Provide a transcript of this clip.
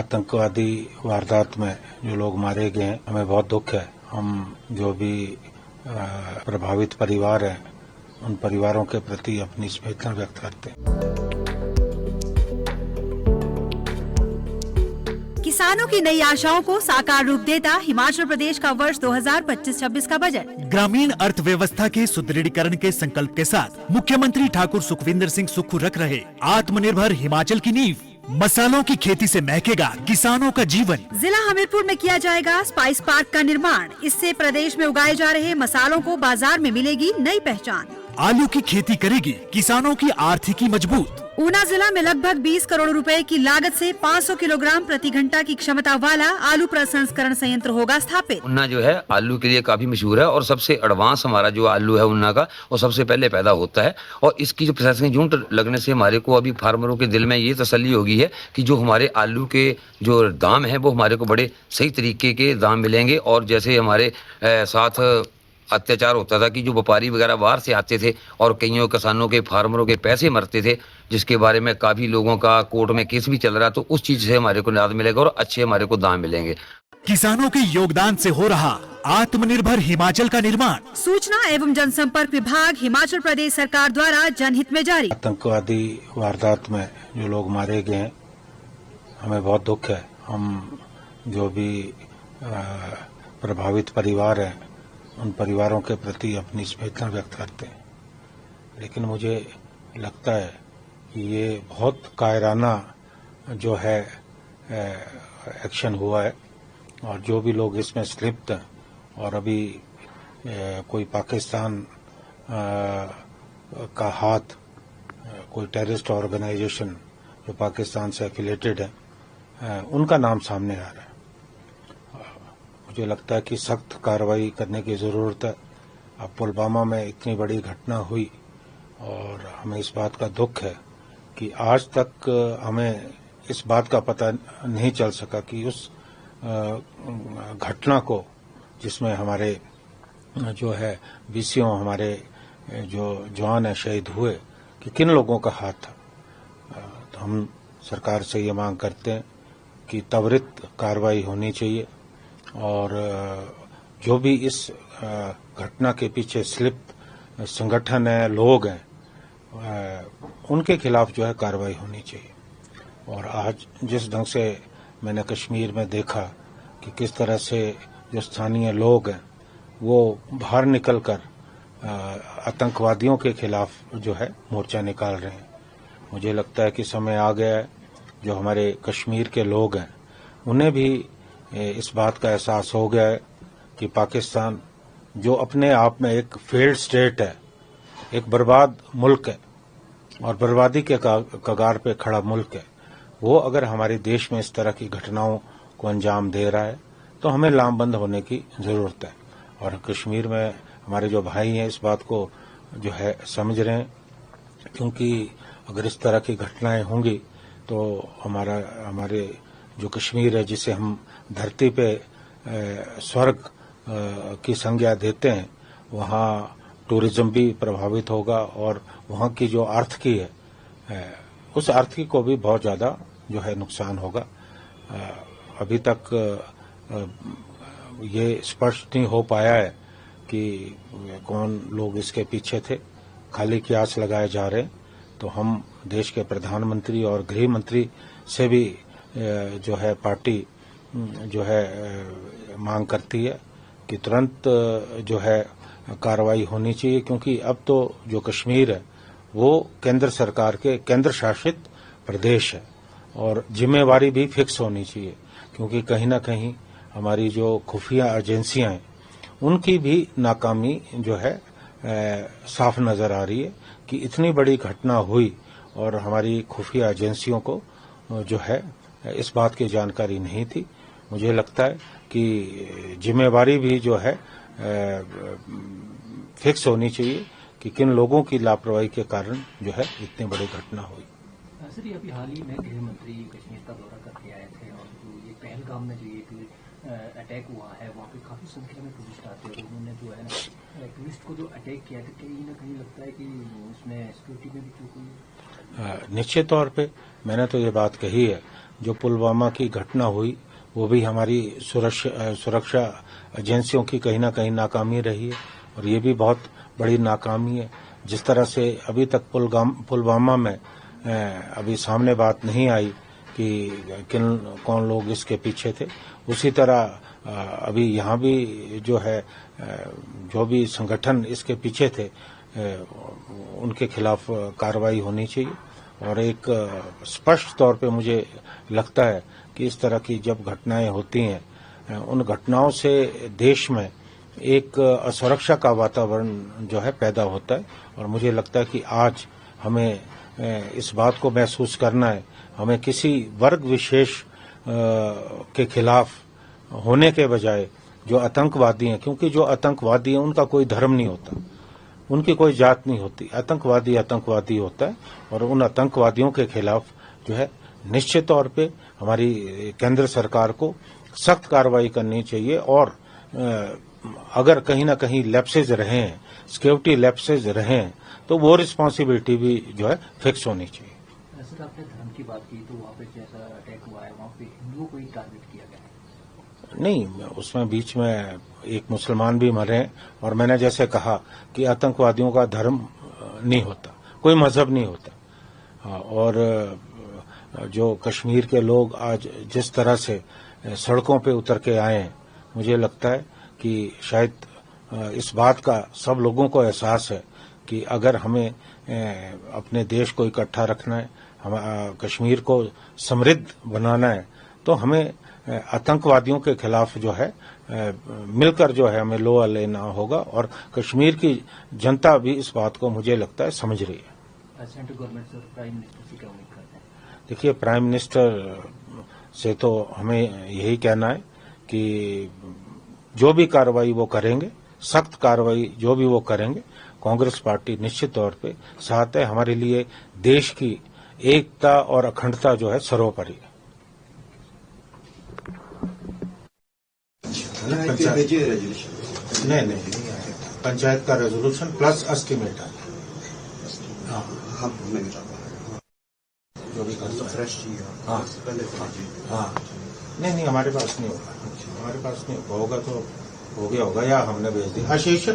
आतंकवादी वारदात में जो लोग मारे गए हैं, हमें बहुत दुख है। हम जो भी प्रभावित परिवार हैं, उन परिवारों के प्रति अपनी संवेदना व्यक्त करते हैं। किसानों की नई आशाओं को साकार रूप देता हिमाचल प्रदेश का वर्ष 2025-26 का बजट। ग्रामीण अर्थव्यवस्था के सुदृढ़ीकरण के संकल्प के साथ मुख्यमंत्री ठाकुर सुखविंदर सिंह सुक्खू रख रहे आत्मनिर्भर हिमाचल की नींव। मसालों की खेती से महकेगा किसानों का जीवन। जिला हमीरपुर में किया जाएगा स्पाइस पार्क का निर्माण। इससे प्रदेश में उगाए जा रहे मसालों को बाजार में मिलेगी नई पहचान। आलू की खेती करेगी किसानों की आर्थिकी मजबूत। ऊना जिला में लगभग 20 करोड़ रुपए की लागत से 500 किलोग्राम प्रति घंटा की क्षमता वाला आलू प्रसंस्करण संयंत्र होगा स्थापित। ऊना जो है आलू के लिए काफी मशहूर है और सबसे एडवांस हमारा जो आलू है ऊना का, वो सबसे पहले पैदा होता है। और इसकी जो प्रोसेसिंग यूनिट लगने से हमारे को अभी फार्मरों के दिल में ये तसल्ली होगी है कि जो हमारे आलू के जो दाम है वो हमारे को बड़े सही तरीके के दाम मिलेंगे। और जैसे हमारे साथ अत्याचार होता था कि जो व्यापारी वगैरह बाहर से आते थे और कईयों किसानों के फार्मरों के पैसे मरते थे, जिसके बारे में काफी लोगों का कोर्ट में केस भी चल रहा, तो उस चीज से हमारे को निजात मिलेगा और अच्छे हमारे को दाम मिलेंगे। किसानों के योगदान से हो रहा आत्मनिर्भर हिमाचल का निर्माण। सूचना एवं जनसंपर्क विभाग हिमाचल प्रदेश सरकार द्वारा जनहित में जारी। आतंकवादी वारदात में जो लोग मारे गए हैं, हमें बहुत दुख है। हम जो भी प्रभावित परिवार हैं, उन परिवारों के प्रति अपनी संवेदना व्यक्त करते हैं। लेकिन मुझे लगता है कि ये बहुत कायराना जो है एक्शन हुआ है और जो भी लोग इसमें संलिप्त हैं, और अभी कोई पाकिस्तान का हाथ, कोई टेररिस्ट ऑर्गेनाइजेशन जो पाकिस्तान से एफिलिएटेड है, उनका नाम सामने आ रहा है। मुझे लगता है कि सख्त कार्रवाई करने की ज़रूरत है। अब पुलवामा में इतनी बड़ी घटना हुई और हमें इस बात का दुख है कि आज तक हमें इस बात का पता नहीं चल सका कि उस घटना को, जिसमें हमारे जो है 20 हमारे जो जवान है शहीद हुए, कि किन लोगों का हाथ था। तो हम सरकार से ये मांग करते हैं कि त्वरित कार्रवाई होनी चाहिए और जो भी इस घटना के पीछे स्लिप संगठन है, लोग हैं, उनके खिलाफ जो है कार्रवाई होनी चाहिए। और आज जिस ढंग से मैंने कश्मीर में देखा कि किस तरह से जो स्थानीय लोग हैं वो बाहर निकलकर आतंकवादियों के खिलाफ जो है मोर्चा निकाल रहे हैं, मुझे लगता है कि समय आ गया है। जो हमारे कश्मीर के लोग हैं उन्हें भी इस बात का एहसास हो गया है कि पाकिस्तान जो अपने आप में एक फेल्ड स्टेट है, एक बर्बाद मुल्क है और बर्बादी के कगार पे खड़ा मुल्क है, वो अगर हमारे देश में इस तरह की घटनाओं को अंजाम दे रहा है तो हमें लामबंद होने की ज़रूरत है। और कश्मीर में हमारे जो भाई हैं इस बात को जो है समझ रहे हैं, क्योंकि अगर इस तरह की घटनाएं होंगी तो हमारे जो कश्मीर है, जिसे हम धरती पे स्वर्ग की संज्ञा देते हैं, वहाँ टूरिज्म भी प्रभावित होगा और वहाँ की जो आर्थिकी है उस आर्थिकी को भी बहुत ज़्यादा जो है नुकसान होगा। अभी तक ये स्पष्ट नहीं हो पाया है कि कौन लोग इसके पीछे थे, खाली कियास लगाए जा रहे हैं। तो हम देश के प्रधानमंत्री और गृह मंत्री से भी जो है पार्टी जो है मांग करती है कि तुरंत जो है कार्रवाई होनी चाहिए, क्योंकि अब तो जो कश्मीर है वो केंद्र सरकार के केंद्र शासित प्रदेश है और जिम्मेवारी भी फिक्स होनी चाहिए, क्योंकि कहीं ना कहीं हमारी जो खुफिया एजेंसियां हैं उनकी भी नाकामी जो है साफ नजर आ रही है कि इतनी बड़ी घटना हुई और हमारी खुफिया एजेंसियों को जो है इस बात की जानकारी नहीं थी। मुझे लगता है कि जिम्मेवारी भी जो है फिक्स होनी चाहिए कि किन लोगों की लापरवाही के कारण जो है इतनी बड़ी घटना हुई। सर, ये अभी हाल ही में गृह मंत्री कश्मीर का दौरा करके आए थे और जो ये पहलगाम में जो एक अटैक हुआ है वहाँ पे काफी संख्या में टूरिस्ट आते हैं, उन्होंने जो है ना टूरिस्ट को जो अटैक किया था, कहीं ना कहीं लगता है कि उसमें सिक्योरिटी में भी चूक हुई। निश्चित तौर पे मैंने तो ये बात कही है, जो पुलवामा की घटना हुई वो भी हमारी सुरक्षा एजेंसियों की कहीं ना कहीं नाकामी रही है, और ये भी बहुत बड़ी नाकामी है। जिस तरह से अभी तक पुलवामा में अभी सामने बात नहीं आई कि कौन लोग इसके पीछे थे, उसी तरह अभी यहाँ भी जो है जो भी संगठन इसके पीछे थे उनके खिलाफ कार्रवाई होनी चाहिए। और एक स्पष्ट तौर पे मुझे लगता है कि इस तरह की जब घटनाएं होती हैं, उन घटनाओं से देश में एक असुरक्षा का वातावरण जो है पैदा होता है, और मुझे लगता है कि आज हमें इस बात को महसूस करना है, हमें किसी वर्ग विशेष के खिलाफ होने के बजाय जो आतंकवादी हैं, क्योंकि जो आतंकवादी हैं उनका कोई धर्म नहीं होता, उनकी कोई जात नहीं होती, आतंकवादी होता है, और उन आतंकवादियों के खिलाफ जो है निश्चित तौर पे हमारी केंद्र सरकार को सख्त कार्रवाई करनी चाहिए। और अगर कहीं ना कहीं लैप्सेज रहे हैं, सिक्योरिटी लैप्सेज रहे हैं, तो वो रिस्पांसिबिलिटी भी जो है फिक्स होनी चाहिए। सर, आपने धर्म की बात की, तो वहाँ पे जैसा अटैक हुआ है वहाँ पे हिंदुओं को ही टारगेट किया गया है? नहीं, उसमें बीच में एक मुसलमान भी मरे हैं, और मैंने जैसे कहा कि आतंकवादियों का धर्म नहीं होता, कोई मजहब नहीं होता। और जो कश्मीर के लोग आज जिस तरह से सड़कों पे उतर के आए हैं, मुझे लगता है कि शायद इस बात का सब लोगों को एहसास है कि अगर हमें अपने देश को इकट्ठा रखना है, हम कश्मीर को समृद्ध बनाना है, तो हमें आतंकवादियों के खिलाफ जो है मिलकर जो है हमें लोहा लेना होगा। और कश्मीर की जनता भी इस बात को मुझे लगता है समझ रही है। सेंट्रल गवर्नमेंट से प्राइम मिनिस्टर से क्या उम्मीद करते हैं? देखिए, प्राइम मिनिस्टर से तो हमें यही कहना है कि जो भी कार्रवाई वो करेंगे, सख्त कार्रवाई जो भी वो करेंगे, कांग्रेस पार्टी निश्चित तौर पे साथ है। हमारे लिए देश की एकता और अखंडता जो है सर्वोपरि है। नहीं, पंचायत का रेजोल्यूशन प्लस एस्टीमेट है। जो भी हाँ, नहीं, हमारे पास नहीं होगा, हमारे पास नहीं होगा तो हो गया होगा, या हमने भेज दिया। आशीष